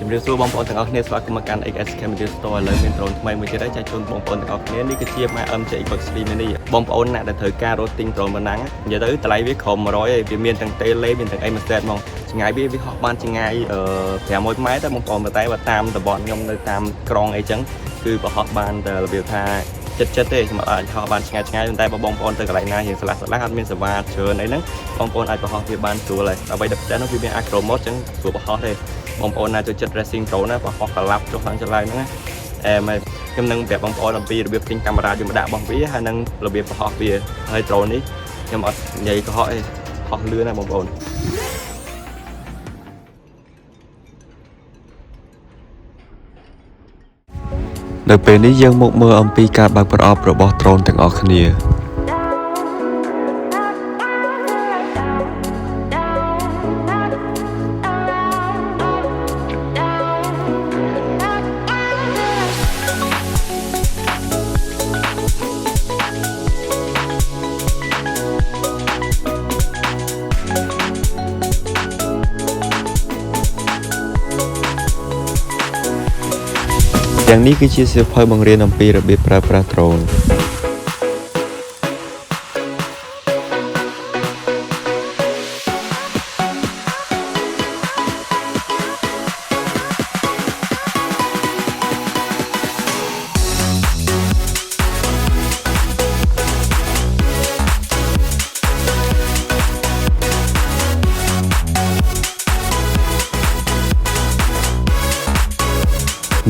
ជំរាបសួរបងប្អូនទាំងអស់គ្នាស្វាគមន៍មកកាន់ ACRO Store ឥឡូវមាន drone ថ្មីមួយទៀតហើយចែកជូនបងប្អូនទាំងអស់គ្នានេះគឺជា Mjx Bugs នេះបងប្អូនណាដែលត្រូវការរត់ទិញ drone ប៉ុណ្ណឹងនិយាយទៅតម្លៃវាក្រោម100ឯងវាមានទាំង tele មានទាំង aim set មកឆ្ងាយវាហោះបានឆ្ងាយ500 ម៉ែត្រតែបងប្អូនតែបើតាមតំបន់ខ្ញុំនៅតាមក្រុងអីចឹងគឺប្រហោះបានតែរបៀបថាចិត្តទេសម្រាប់អាចហោះបានឆ្ងាយតែបងប្អូនទៅកន្លែងណារៀងស្លាស់អត់មានសេវាច្រើនអីហ្នឹងបងប្អូនអាចប្រហោះវាបានស្រួលហើយដើម្បីតែផ្ទះនោះវាមាន ACRO mode ចឹងស្រួលប្រហោះទេបងប្អូនណាចូលចិត្ត racing drone ណាប្រហោះកឡាប់ចុះឡើងចុះឡើងហ្នឹងខ្ញុំនឹងប្រាប់បងប្អូនអំពីរបៀបទិញកាមេរ៉ាយមកដាក់របស់វាហើយនឹងរបៀបប្រហោះវាហើយ drone នេះខ្ញុំអត់និយាយកុហកទេហោះលឿនណាបងប្អូននៅពេលនេះយើងមកមើលអំពីការបើកប្រអប់របស់ drone ទាំងអស់គ្នាទាំងនេះគឺជាសៀវភៅបង្រៀនអំពីរបៀបប្រើប្រាស់ drone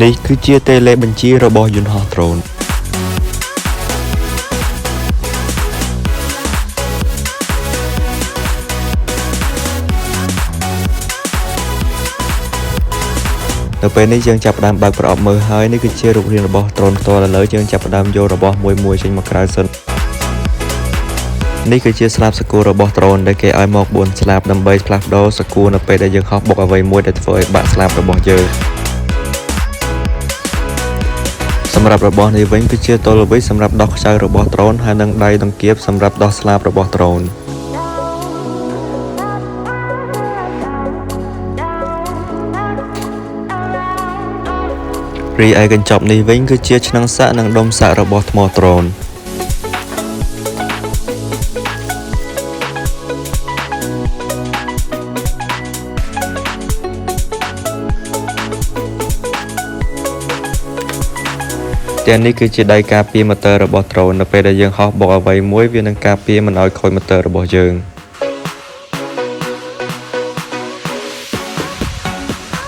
នេះគឺជាតេឡេបញ្ជារបស់យន្តហោះ drone នៅពេលនេះយើងចាប់ផ្ដើមបើកប្រអប់មើលហើយនេះគឺជារូបរាងរបស់ drone ផ្ទាល់ឥឡូវយើងចាប់ផ្ដើមយករបស់មួយចេញមកក្រៅសិននេះគឺជាស្លាបសកួររបស់ drone ដែលគេឲ្យមក4ស្លាបដើម្បីផ្លាស់ប្ដូរសកួរនៅពេលដែលយើងហោះបុកអ្វីមួយដែលធ្វើឲ្យបាក់ស្លាបរបស់យើងសម្រាប់របស់នេះវិញគឺជាតុល្វីសម្រាប់ដោះខ្ចៅរបស់ drone ហើយនិងដៃដង្កៀបសម្រាប់ដោះស្លាបរបស់ drone រីឯកញ្ចប់នេះវិញគឺជាឆ្នាំងសាក់និងដុំសាក់របស់ថ្ម droneទាំងនេះគឺជាដៃការពារម៉ូទ័ររបស់ drone នៅពេលដែលយើងហោះបុកអ្វីមួយវានឹងការពារមិនឲ្យខូចម៉ូទ័ររបស់យើង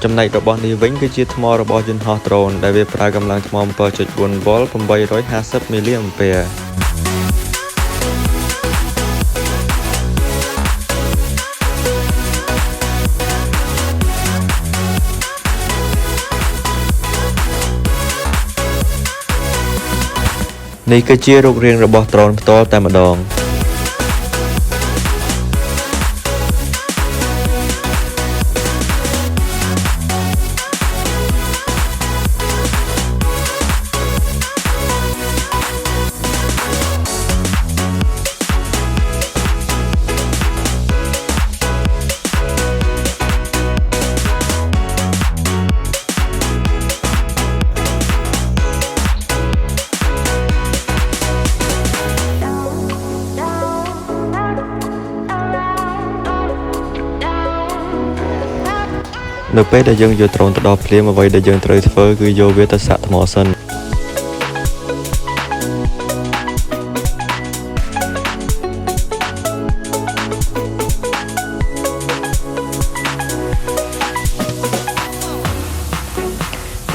ចំណែករបស់នេះវិញគឺជាថ្មរបស់យន្តហោះ drone ដែលវាប្រើកម្លាំងថ្ម 7.4 វ៉ុល 850 មីលីអាំពែនេះគឺជារូបរាងរបស់ drone ផ្ទាល់តែម្ដងនៅពេលដែលយើងយក drone ទៅដល់ភ្លាមអ្វីដែលយើងត្រូវធ្វើគឺយកវាទៅសាក់ថ្មសិន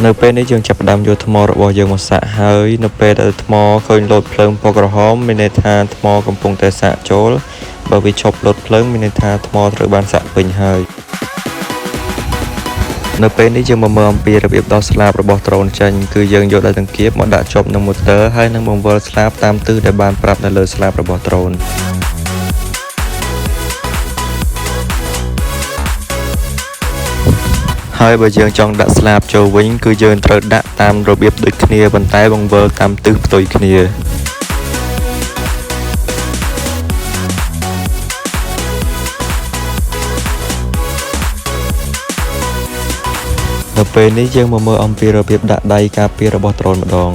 នៅពេលនេះយើងចាប់ផ្ដើមយកថ្មរបស់យើងមកសាក់ហើយនៅពេលដែលថ្មឃើញលោតភ្លើងពណ៌ក្រហមមានន័យថាថ្មកំពុងតែសាក់ចូលបើវាឈប់លោតភ្លើងមានន័យថាថ្មត្រូវបានសាក់ពេញហើយនៅពេលនេះយើងមកមើលអំពីរបៀបដោះស្លាបរបស់ drone ចេញគឺយើងយកដៃដង្កៀបមកដាក់ជាប់នឹង motor ហើយនឹងបង្វិលស្លាបតាមទិសដែលបានប្រាប់នៅលើស្លាបរបស់ drone ហើយបើយើងចង់ដាក់ស្លាបចូលវិញគឺយើងត្រូវដាក់តាមរបៀបដូចគ្នាប៉ុន្តែបង្វិលតាមទិសផ្ទុយគ្នា នៅ នៅពេលនេះយើងមកមើលអំពីរបៀបដាក់ដៃការពាររបស់ដ្រូនម្ដង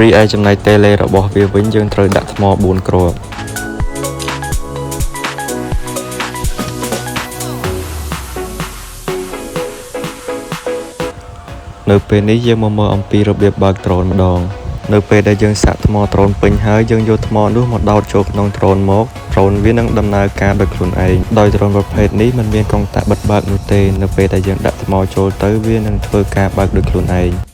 រីឯចំណែកតេឡេរបស់វាវិញយើងត្រូវដាក់ថ្ម4គ្រាប់នៅពេលនេះយើងមកមើលអំពីរបៀបបើកដ្រូនម្ដងនៅពេលដែលយើងសាក់ថ្មដ្រូនពេញហើយយើងយកថ្មនោះមកដោតចូលក្នុងដ្រូនមកដ្រូនវានឹងដំណើរការដោយខ្លួនឯងដោយដ្រូនប្រភេទនេះมันមានកុងតាក់បិទបើកនោះទេនៅពេលដែលយើងដាក់ថ្មចូលទៅវានឹងធ្វើការបើកដោយខ្លួនឯង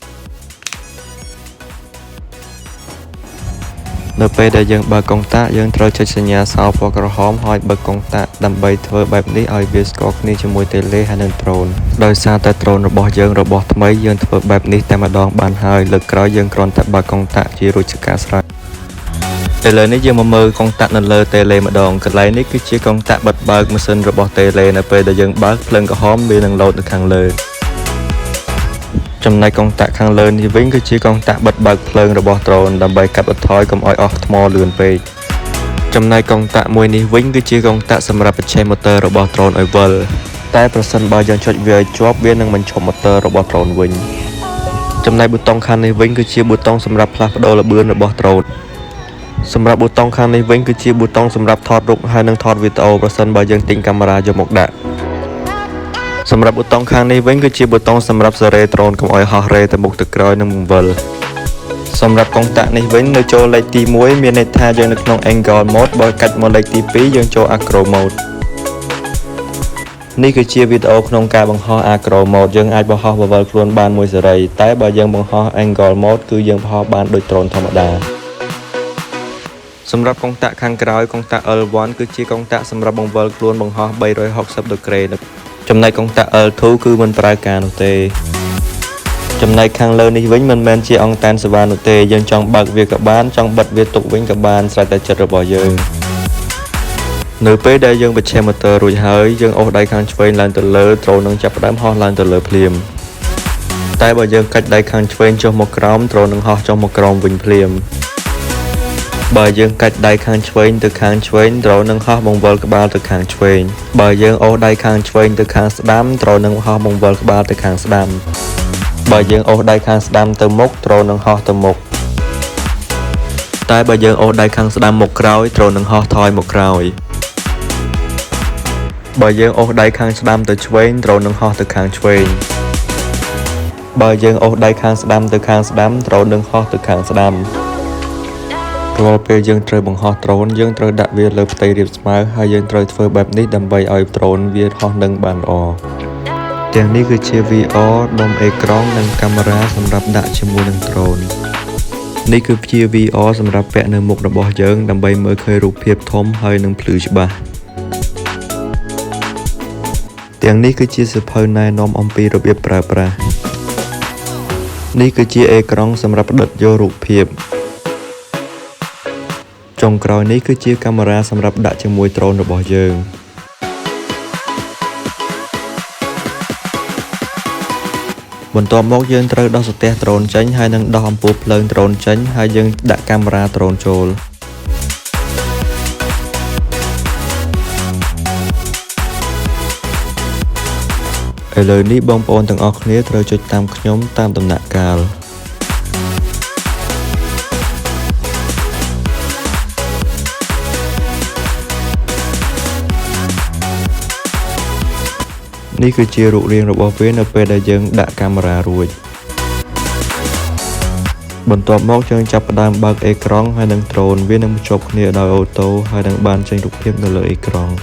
នៅពេលដែលយើងបើកកុងតាក់យើងត្រូវចុចសញ្ញាសោពណ៌ក្រហមហើយបើកកុងតាក់ដើម្បីធ្វើបែបនេះឲ្យវាស្គាល់គ្នាជាមួយតេឡេហើយនឹងដ្រូនដោយសារតែដ្រូនរបស់យើងរបស់ថ្មីយើងធ្វើបែបនេះតែម្ដងបានហើយលើកក្រោយយើងគ្រាន់តែបើកកុងតាក់ជារួចជាការស្រេចឥឡូវនេះយើងមកមើលកុងតាក់នៅលើតេឡេម្ដងកន្លែងនេះគឺជាកុងតាក់បិទបើកម៉ាស៊ីនរបស់តេឡេនៅពេលដែលយើងបើកភ្លើងក្រហមវានឹងលោតនៅខាងលើចំណែកកុងតាក់ខាងលើនេះវិញគឺជាកុងតាក់បិទបើកភ្លើងរបស់ដ្រូនដើម្បីកាត់បន្ថយកុំឲ្យអស់ថ្មលឿនពេកចំណែកកុងតាក់មួយនេះវិញគឺជាកុងតាក់សម្រាប់បញ្ឆេះម៉ូទ័ររបស់ដ្រូនឲ្យវិលតែប្រសិនបើយើងចុចវាឲ្យជាប់វានឹងបញ្ឈប់ម៉ូទ័ររបស់ដ្រូនវិញចំណែកប៊ូតុងខាងនេះវិញគឺជាប៊ូតុងសម្រាប់ផ្លាស់ប្ដូរល្បឿនរបស់ដ្រូនសម្រាប់ប៊ូតុងខាងនេះវិញគឺជាប៊ូតុងសម្រាប់ថតរូបហើយនិងថតវីដេអូប្រសិនបើយើងទិញកាមេរ៉ាយកមកដាក់សម្រាប់ប៊ូតុងខាងនេះវិញគឺជាប៊ូតុងសម្រាប់សេរីដ្រូនកុំឲ្យហោះរេទៅមុខទៅក្រោយនិងបង្វិលសម្រាប់កុងតាក់នេះវិញនៅចូលលេខទី1មានន័យថាយើងនៅក្នុង Angle Mode បើកាច់មកលេខទី2យើងចូល ACRO Mode នេះគឺជាវីដេអូក្នុងការបង្ហោះ ACRO Mode យើងអាចបង្ហោះបង្វិលខ្លួនបានមួយសេរីតែបើយើងបង្ហោះ Angle Mode គឺយើងបង្ហោះបានដូចដ្រូនធម្មតាសម្រាប់កុងតាក់ខាងក្រោយកុងតាក់ L1 គឺជាកុងតាក់សម្រាប់បង្វិលខ្លួនបង្ហោះ360ដឺក្រេចំណែកកុងតាក់ L2 គឺមិនប្រើការនោះទេចំណែកខាងលើនេះវិញមិនមែនជាអង្តែនសេវានោះទេយើងចង់បើកវាក៏បានចង់បិទវាទុកវិញក៏បានស្រេចតែចិត្តរបស់យើងនៅពេលដែលយើងបញ្ឆេះម៉ូទ័ររួចហើយយើងអូសដៃខាងឆ្វេងឡើងទៅលើដ្រូននឹងចាប់ផ្ដើមហោះឡើងទៅលើភ្លាមតែបើយើងកាច់ដៃខាងឆ្វេងចុះមកក្រោមដ្រូននឹងហោះចុះមកក្រោមវិញភ្លាមបើយើងកាច់ដៃខាងឆ្វេងទៅខាងឆ្វេងដ្រូននឹងហោះបង្វិលក្បាលទៅខាងឆ្វេងបើយើងអូសដៃខាងឆ្វេងទៅខាងស្ដាំដ្រូននឹងហោះបង្វិលក្បាលទៅខាងស្ដាំបើយើងអូសដៃខាងស្ដាំទៅមុខដ្រូននឹងហោះទៅមុខតែបើយើងអូសដៃខាងស្ដាំមកក្រោយដ្រូននឹងហោះថយមកក្រោយបើយើងអូសដៃខាងស្ដាំទៅឆ្វេងដ្រូននឹងហោះទៅខាងឆ្វេងបើយើងអូសដៃខាងស្ដាំទៅខាងស្ដាំដ្រូននឹងហោះទៅខាងស្ដាំរាល់ពេលយើងត្រូវបង្ហោះដ្រូនយើងត្រូវដាក់វាលើផ្ទៃរាបស្មើហើយយើងត្រូវធ្វើបែបនេះដើម្បីឲ្យដ្រូនវាហោះនឹងបានល្អទាំងនេះគឺជា VR ដុំអេក្រង់និងកាមេរ៉ាសម្រាប់ដាក់ជាមួយនឹងដ្រូននេះគឺជា VR សម្រាប់ពាក់នៅមុខរបស់យើងដើម្បីមើលឃើញរូបភាពធំហើយនិងភ្លឺច្បាស់ទាំងនេះគឺជាសៀវភៅណែនាំអំពីរបៀបប្រើប្រាស់នេះគឺជាអេក្រង់សម្រាប់ផ្ដិតយករូបភាពចុងក្រោយនេះគឺជាកាមេរ៉ាសម្រាប់ដាក់ជាមួយដ្រូនរបស់យើងបន្ទាប់មកយើងត្រូវដោះសរទះដ្រូនចេញហើយនឹងដោះអំពូលភ្លើងដ្រូនចេញហើយយើងដាក់កាមេរ៉ាដ្រូនចូលឥឡូវនេះបងប្អូនទាំងអស់គ្នាត្រូវចុចតាមខ្ញុំតាមដំណាក់កាលនេះគឺជារូបរាងរបស់វានៅពេលដែលយើងដាក់កាមេរ៉ារួចបន្ទាប់មកយើងចាប់ផ្ដើមបើកអេក្រង់ហើយនឹងដ្រូនវានឹងភ្ជាប់គ្នាដោយអូតូហើយនឹងបានចេញរូបភាពនៅលើអេក្រង់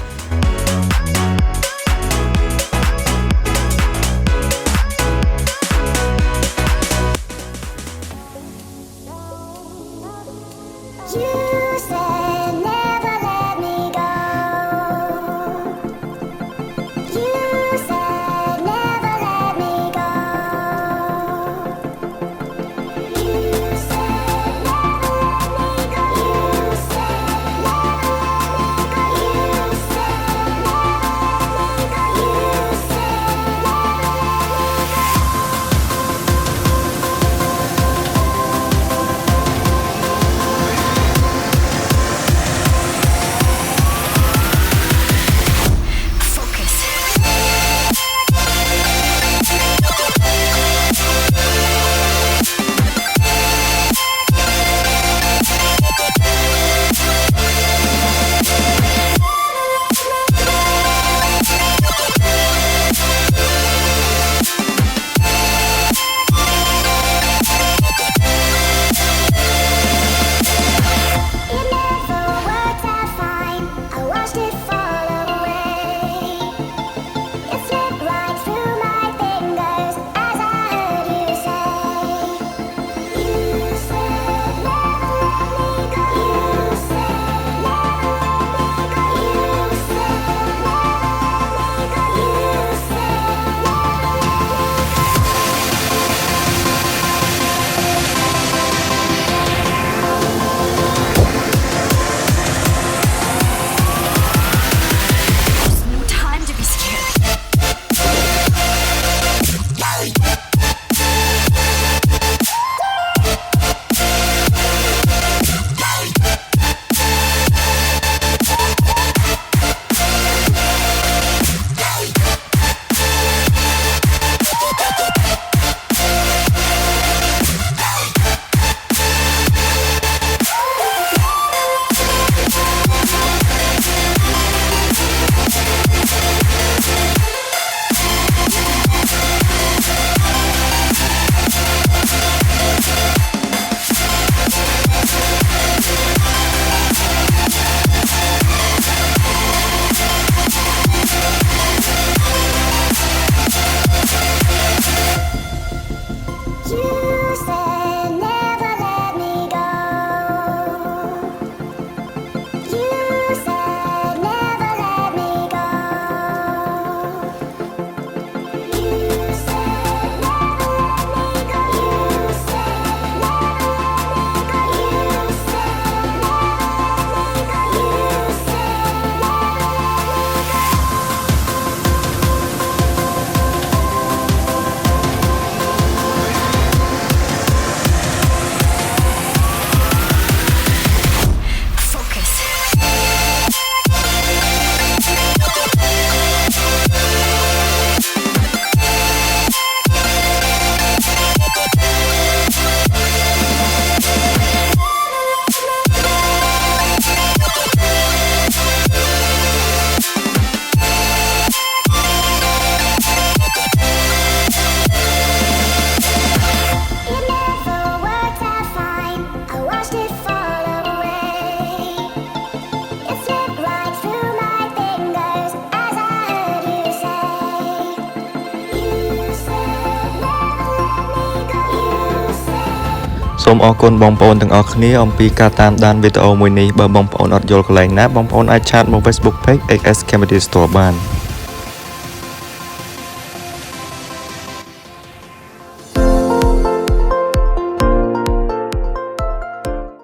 សូមអរគុណបងប្អូនទាំងអស់គ្នាអំពីការតាមដានវីដេអូមួយនេះបើបងប្អូនអត់យល់កន្លែងណាបងប្អូនអាចឆាតមក Facebook Page XS Camera Store បាន